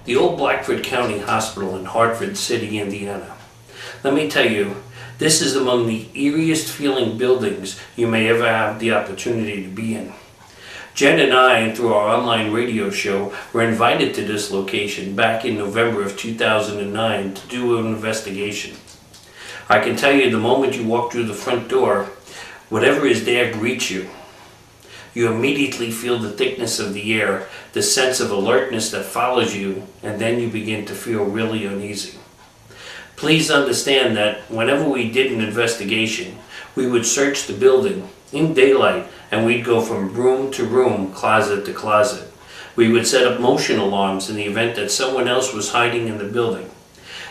The old Blackford County Hospital in Hartford City, Indiana. Let me tell you, this is among the eeriest feeling buildings you may ever have the opportunity to be in. Jen and I, through our online radio show, were invited to this location back in November of 2009 to do an investigation. I can tell you the moment you walk through the front door, whatever is there greets you. You immediately feel the thickness of the air, the sense of alertness that follows you, and then you begin to feel really uneasy. Please understand that whenever we did an investigation, we would search the building in daylight and we'd go from room to room, closet to closet. We would set up motion alarms in the event that someone else was hiding in the building.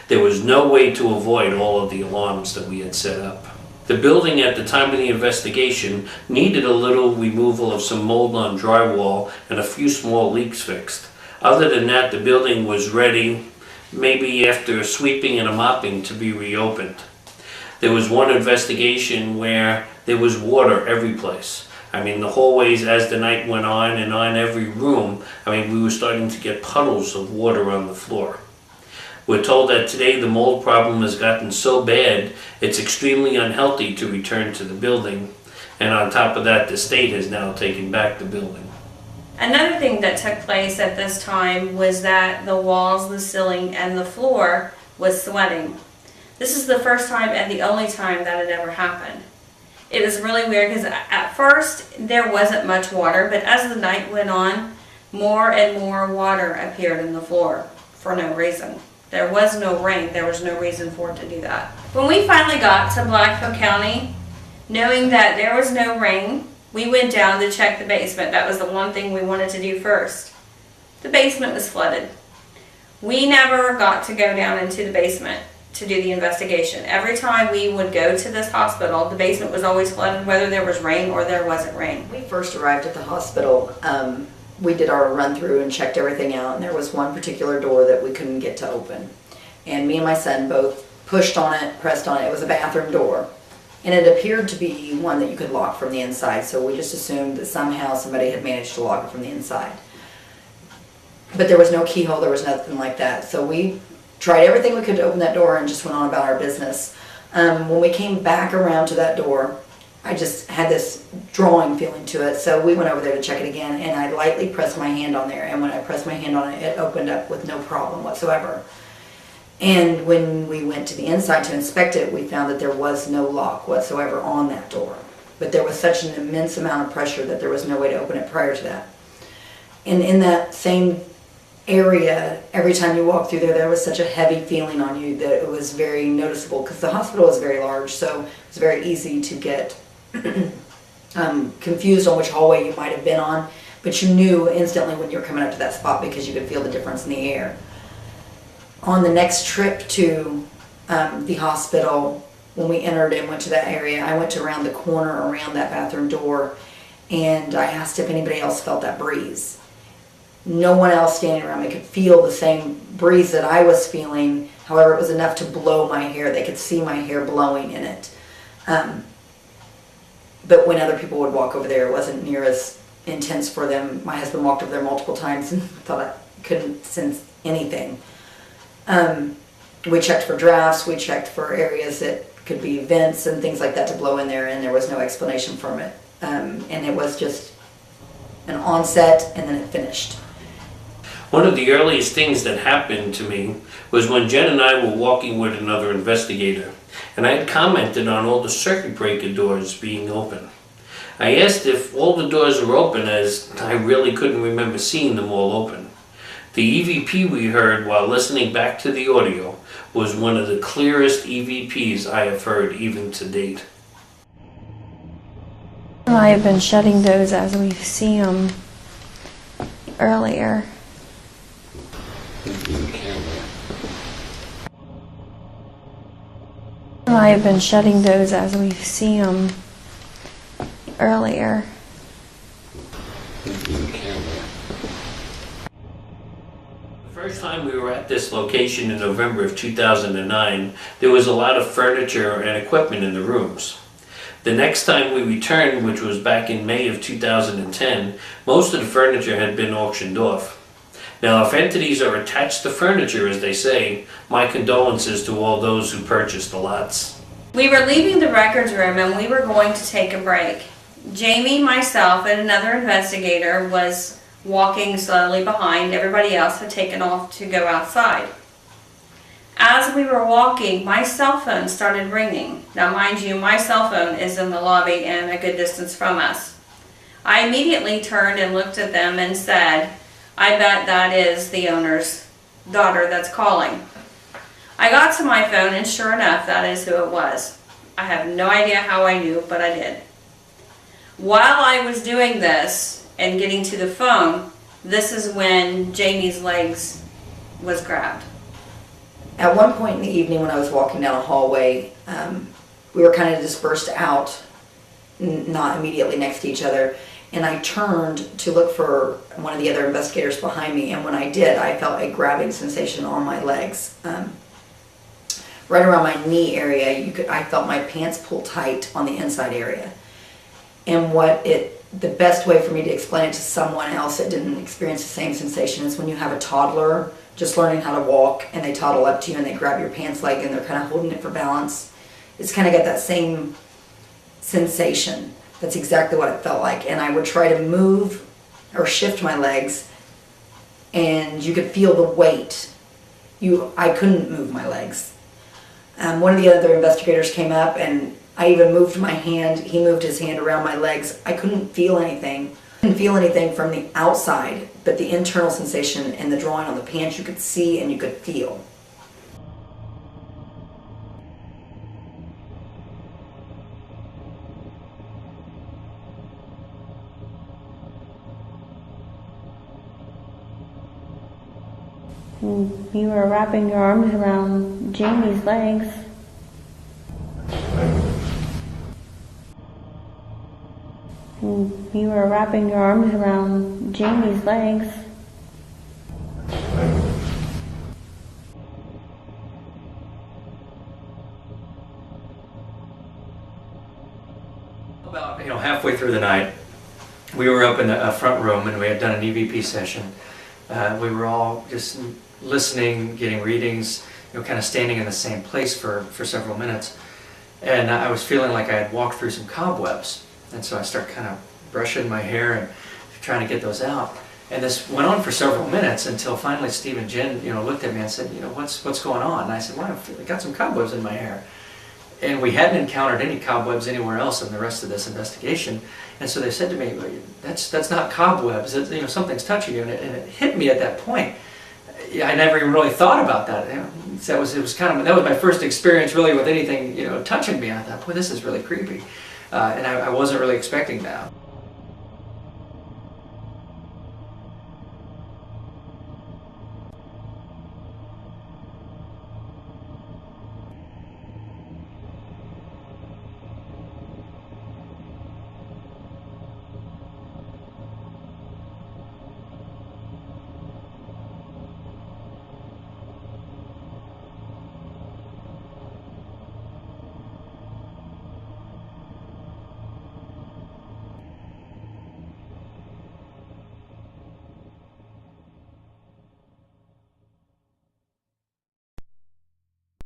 There was no way to avoid all of the alarms that we had set up. The building at the time of the investigation needed a little removal of some mold on drywall and a few small leaks fixed. Other than that, the building was ready, maybe after a sweeping and a mopping, to be reopened. There was one investigation where there was water every place. The hallways, as the night went on and on every room, we were starting to get puddles of water on the floor. We're told that today the mold problem has gotten so bad, it's extremely unhealthy to return to the building. And on top of that, the state has now taken back the building. Another thing that took place at this time was that the walls, the ceiling, and the floor was sweating. This is the first time and the only time that it ever happened. It was really weird because at first there wasn't much water, but as the night went on, more and more water appeared in the floor for no reason. There was no rain. There was no reason for it to do that. When we finally got to Blackford County, knowing that there was no rain, we went down to check the basement. That was the one thing we wanted to do first. The basement was flooded. We never got to go down into the basement to do the investigation. Every time we would go to this hospital, the basement was always flooded, whether there was rain or there wasn't rain. When we first arrived at the hospital, we did our run through and checked everything out, and there was one particular door that we couldn't get to open. And me and my son both pushed on it, pressed on it. It was a bathroom door. And it appeared to be one that you could lock from the inside, so we just assumed that somehow somebody had managed to lock it from the inside. But there was no keyhole, there was nothing like that. So we tried everything we could to open that door and just went on about our business. When we came back around to that door, I just had this drawing feeling to it, so we went over there to check it again, and I lightly pressed my hand on there, and when I pressed my hand on it, it opened up with no problem whatsoever. And when we went to the inside to inspect it, we found that there was no lock whatsoever on that door. But there was such an immense amount of pressure that there was no way to open it prior to that. And in that same area, every time you walk through there, there was such a heavy feeling on you that it was very noticeable, because the hospital is very large, so it was very easy to get confused on which hallway you might have been on, but you knew instantly when you were coming up to that spot because you could feel the difference in the air. On the next trip to the hospital, when we entered and went to that area, I went to around the corner around that bathroom door, and I asked if anybody else felt that breeze. No one else standing around me could feel the same breeze that I was feeling. However, it was enough to blow my hair. They could see my hair blowing in it. But when other people would walk over there, it wasn't near as intense for them. My husband walked over there multiple times and thought I couldn't sense anything. We checked for drafts, we checked for areas that could be vents and things like that to blow in there, and there was no explanation from it. And it was just an onset and then it finished. One of the earliest things that happened to me was when Jen and I were walking with another investigator, and I had commented on all the circuit breaker doors being open. I asked if all the doors were open, as I really couldn't remember seeing them all open. The EVP we heard while listening back to the audio was one of the clearest EVPs I have heard even to date. I have been shutting those as we've seen them earlier. I have been shutting those as we've seen them earlier. The first time we were at this location in November of 2009, there was a lot of furniture and equipment in the rooms. The next time we returned, which was back in May of 2010, most of the furniture had been auctioned off. Now, if entities are attached to furniture, as they say, my condolences to all those who purchased the lots. We were leaving the records room and we were going to take a break. Jamie, myself, and another investigator was walking slowly behind. Everybody else had taken off to go outside. As we were walking, my cell phone started ringing. Now, mind you, my cell phone is in the lobby and a good distance from us. I immediately turned and looked at them and said, I bet that is the owner's daughter that's calling. I got to my phone and sure enough, that is who it was. I have no idea how I knew, but I did. While I was doing this and getting to the phone, this is when Jamie's legs was grabbed. At one point in the evening when I was walking down a hallway, we were kind of dispersed out, not immediately next to each other, and I turned to look for one of the other investigators behind me, and when I did, I felt a grabbing sensation on my legs. Right around my knee area, I felt my pants pull tight on the inside area. And the best way for me to explain it to someone else that didn't experience the same sensation is when you have a toddler just learning how to walk and they toddle up to you and they grab your pants leg and they're kind of holding it for balance. It's kind of got that same sensation. That's exactly what it felt like. And I would try to move or shift my legs and you could feel the weight. I couldn't move my legs. One of the other investigators came up and I even moved my hand. He moved his hand around my legs. I couldn't feel anything. I couldn't feel anything from the outside, but the internal sensation and the drawing on the pants you could see and you could feel. You were wrapping your arms around Jamie's legs. You were wrapping your arms around Jamie's legs. About halfway through the night, we were up in the front room and we had done an EVP session. We were all just listening, getting readings, kind of standing in the same place for several minutes. And I was feeling like I had walked through some cobwebs. And so I started kind of brushing my hair and trying to get those out. And this went on for several minutes until finally Steve and Jen, looked at me and said, what's going on? And I said, well, I've got some cobwebs in my hair. And we hadn't encountered any cobwebs anywhere else in the rest of this investigation. And so they said to me, that's not cobwebs, something's touching you. And it hit me at that point. I never even really thought about that. That was my first experience really with anything, touching me. I thought, boy, this is really creepy. And I wasn't really expecting that.